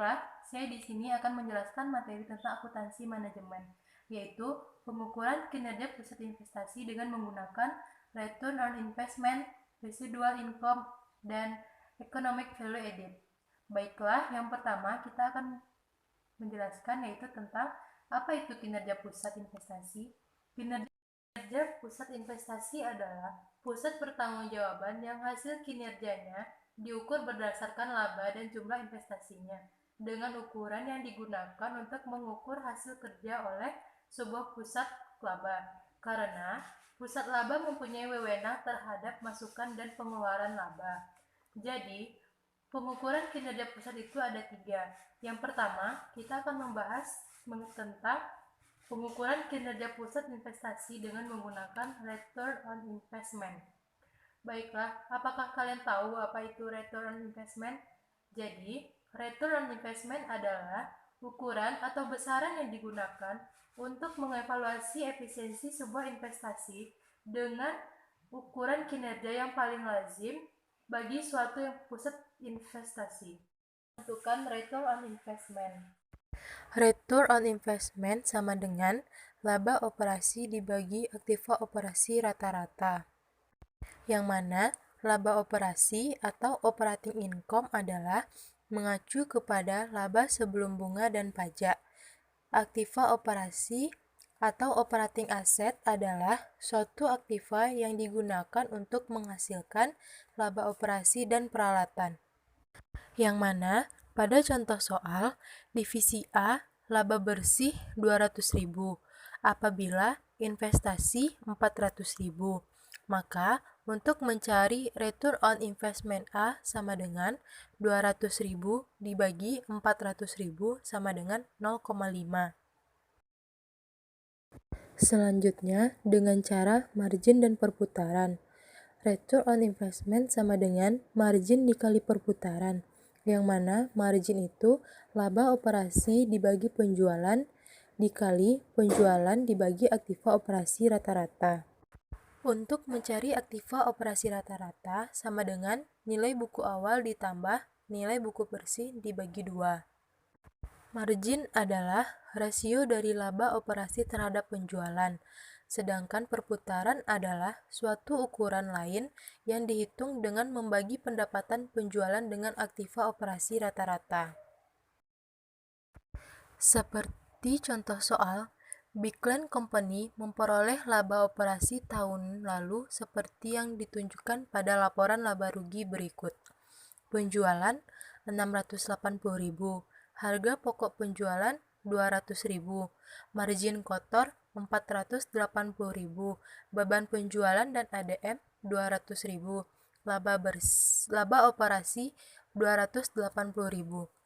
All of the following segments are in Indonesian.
Baiklah, saya di sini akan menjelaskan materi tentang akuntansi manajemen, yaitu pengukuran kinerja pusat investasi dengan menggunakan return on investment, residual income, dan economic value added. Baiklah, yang pertama kita akan menjelaskan yaitu tentang apa itu kinerja pusat investasi. Kinerja pusat investasi adalah pusat pertanggungjawaban yang hasil kinerjanya diukur berdasarkan laba dan jumlah investasinya, dengan ukuran yang digunakan untuk mengukur hasil kerja oleh sebuah pusat laba. Karena pusat laba mempunyai wewenang terhadap masukan dan pengeluaran laba. Jadi, pengukuran kinerja pusat itu ada 3. Yang pertama, kita akan membahas tentang pengukuran kinerja pusat investasi dengan menggunakan return on investment. Baiklah, apakah kalian tahu apa itu return on investment? Jadi, return on investment adalah ukuran atau besaran yang digunakan untuk mengevaluasi efisiensi sebuah investasi dengan ukuran kinerja yang paling lazim bagi suatu pusat investasi. Tentukan return on investment. Return on investment sama dengan laba operasi dibagi aktiva operasi rata-rata, yang mana laba operasi atau operating income adalah mengacu kepada laba sebelum bunga dan pajak. Aktiva operasi atau operating asset adalah suatu aktiva yang digunakan untuk menghasilkan laba operasi dan peralatan. Yang mana pada contoh soal, divisi A laba bersih 200.000 apabila investasi 400.000. Maka untuk mencari return on investment A sama dengan 200.000 dibagi 400.000 sama dengan 0,5. Selanjutnya dengan cara margin dan perputaran. Return on investment sama dengan margin dikali perputaran, yang mana margin itu laba operasi dibagi penjualan dikali penjualan dibagi aktiva operasi rata-rata. Untuk mencari aktiva operasi rata-rata sama dengan nilai buku awal ditambah nilai buku bersih dibagi 2. Margin adalah rasio dari laba operasi terhadap penjualan, sedangkan perputaran adalah suatu ukuran lain yang dihitung dengan membagi pendapatan penjualan dengan aktiva operasi rata-rata. Seperti contoh soal, Bigland Company memperoleh laba operasi tahun lalu seperti yang ditunjukkan pada laporan laba rugi berikut. Penjualan 680.000, harga pokok penjualan 200.000, margin kotor 480.000, beban penjualan dan ADM 200.000, laba operasi 280.000.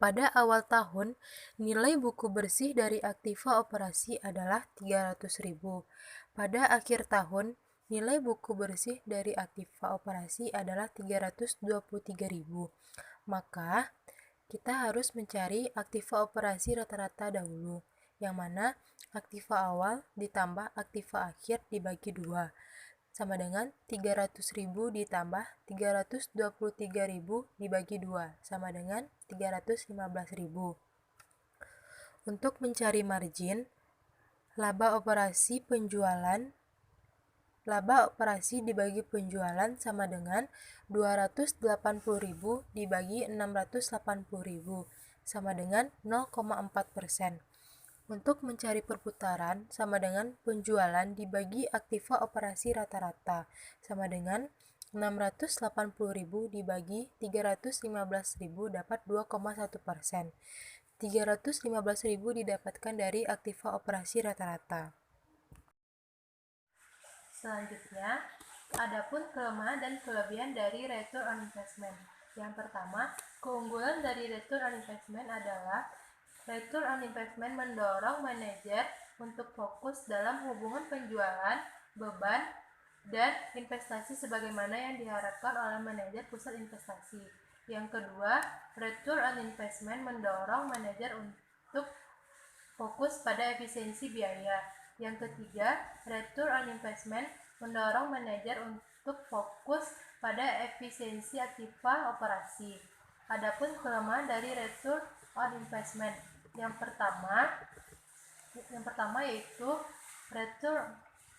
Pada awal tahun, nilai buku bersih dari aktiva operasi adalah 300.000. Pada akhir tahun, nilai buku bersih dari aktiva operasi adalah 323.000. Maka, kita harus mencari aktiva operasi rata-rata dahulu, yang mana aktiva awal ditambah aktiva akhir dibagi 2, sama dengan 300.000 ditambah 323.000 dibagi 2, sama dengan 315.000. Untuk mencari margin, laba operasi dibagi penjualan sama dengan 280.000 dibagi 680.000, sama dengan 0,4%. Untuk mencari perputaran sama dengan penjualan dibagi aktiva operasi rata-rata, sama dengan 680.000 dibagi 315.000 dapat 2,1%. 315.000 didapatkan dari aktiva operasi rata-rata. Selanjutnya, adapun kelemahan dan kelebihan dari return on investment. Yang pertama, keunggulan dari return on investment adalah return on investment mendorong manajer untuk fokus dalam hubungan penjualan, beban, dan investasi sebagaimana yang diharapkan oleh manajer pusat investasi. Yang kedua, return on investment mendorong manajer untuk fokus pada efisiensi biaya. Yang ketiga, return on investment mendorong manajer untuk fokus pada efisiensi aktiva operasi. Adapun kelemahan dari return on investment yang pertama yaitu return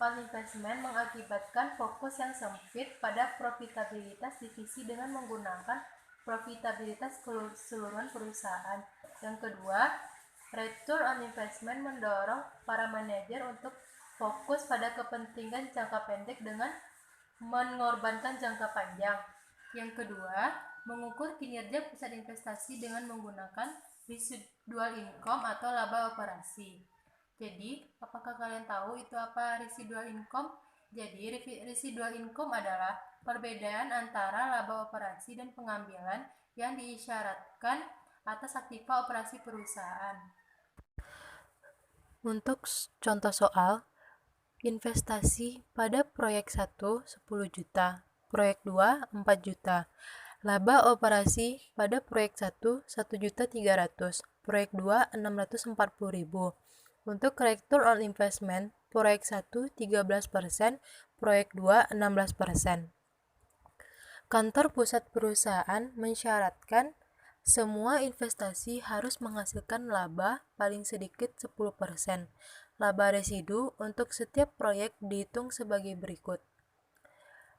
on investment mengakibatkan fokus yang sempit pada profitabilitas divisi dengan menggunakan profitabilitas keseluruhan perusahaan. Yang kedua, return on investment mendorong para manajer untuk fokus pada kepentingan jangka pendek dengan mengorbankan jangka panjang. Yang kedua, mengukur kinerja pusat investasi dengan menggunakan residual income atau laba operasi. Jadi, apakah kalian tahu itu apa residual income? Jadi, residual income adalah perbedaan antara laba operasi dan pengambilan yang diisyaratkan atas aktiva operasi perusahaan. Untuk contoh soal, investasi pada proyek 1 10 juta, proyek 2 4 juta. Laba operasi pada proyek 1 1.300.000, proyek 2 640.000. Untuk return on investment, proyek 1 13%, proyek 2 16%. Kantor pusat perusahaan mensyaratkan semua investasi harus menghasilkan laba paling sedikit 10%. Laba residu untuk setiap proyek dihitung sebagai berikut.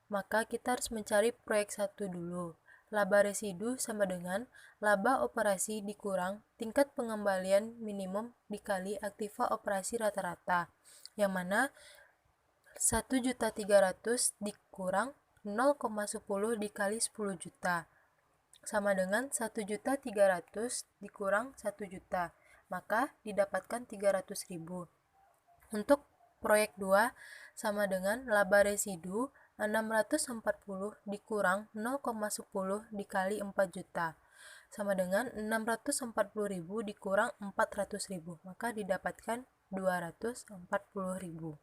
Maka kita harus mencari proyek 1 dulu. Laba residu sama dengan laba operasi dikurang tingkat pengembalian minimum dikali aktiva operasi rata-rata, yang mana 1.300.000 dikurang 0,10 dikali 10 juta, sama dengan 1.300.000 dikurang 1 juta, maka didapatkan 300.000. Untuk proyek 2 sama dengan laba residu 640 dikurang 0,10 dikali 4 juta, sama dengan 640.000 dikurang 400.000, maka didapatkan 240.000.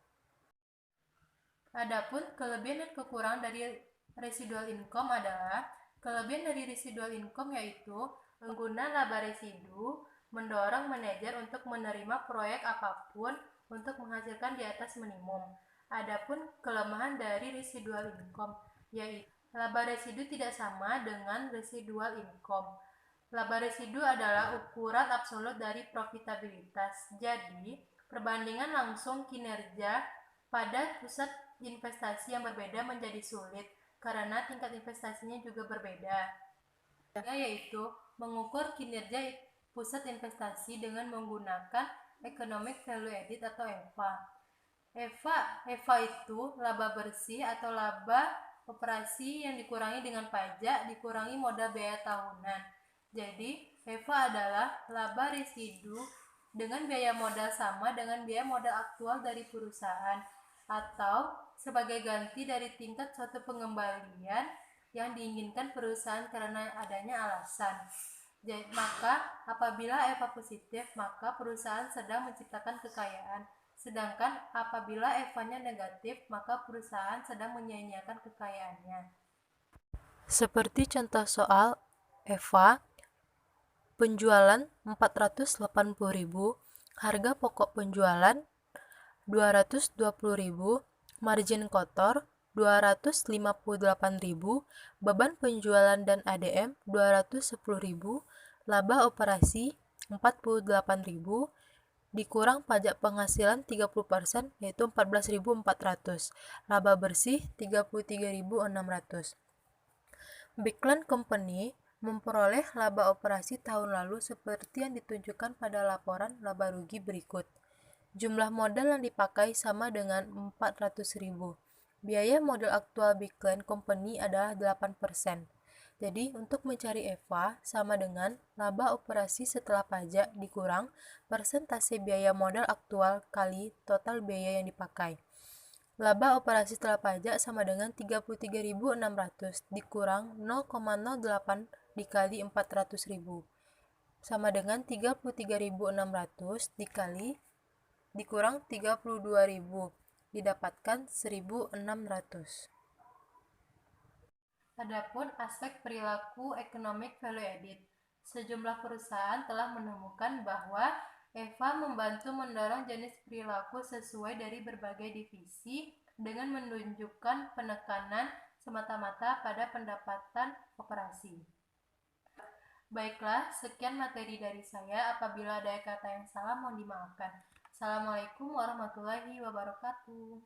Adapun kelebihan dan kekurangan dari residual income adalah kelebihan dari residual income yaitu pengguna laba residu mendorong manajer untuk menerima proyek apapun untuk menghasilkan di atas minimum. Adapun kelemahan dari residual income yaitu laba residu tidak sama dengan residual income. Laba residu adalah ukuran absolut dari profitabilitas. Jadi, perbandingan langsung kinerja pada pusat investasi yang berbeda menjadi sulit karena tingkat investasinya juga berbeda. Yaitu mengukur kinerja pusat investasi dengan menggunakan Economic Value Added atau EVA. EVA itu laba bersih atau laba operasi yang dikurangi dengan pajak dikurangi modal biaya tahunan. Jadi, EVA adalah laba residu dengan biaya modal sama dengan biaya modal aktual dari perusahaan atau sebagai ganti dari tingkat suatu pengembalian yang diinginkan perusahaan karena adanya alasan. Jadi, maka apabila EVA positif, maka perusahaan sedang menciptakan kekayaan. Sedangkan apabila EVA-nya negatif, maka perusahaan sedang menyia-nyiakan kekayaannya. Seperti contoh soal EVA, penjualan 480.000, harga pokok penjualan 220.000, margin kotor 258.000, beban penjualan dan ADM 210.000, laba operasi 48.000, dikurang pajak penghasilan 30% yaitu 14.400, laba bersih 33.600. Backland Company memperoleh laba operasi tahun lalu seperti yang ditunjukkan pada laporan laba rugi berikut. Jumlah modal yang dipakai sama dengan 400.000. Biaya modal aktual Backland Company adalah 8%. Jadi, untuk mencari EVA sama dengan laba operasi setelah pajak dikurang persentase biaya modal aktual kali total biaya yang dipakai. Laba operasi setelah pajak sama dengan 33.600 dikurang 0,08 dikali 400.000, sama dengan 33.600 dikali dikurang 32.000, didapatkan 1.600. Adapun aspek perilaku Economic Value Added, sejumlah perusahaan telah menemukan bahwa EVA membantu mendorong jenis perilaku sesuai dari berbagai divisi dengan menunjukkan penekanan semata-mata pada pendapatan operasi. Baiklah, sekian materi dari saya. Apabila ada kata yang salah, mohon dimaafkan. Assalamualaikum warahmatullahi wabarakatuh.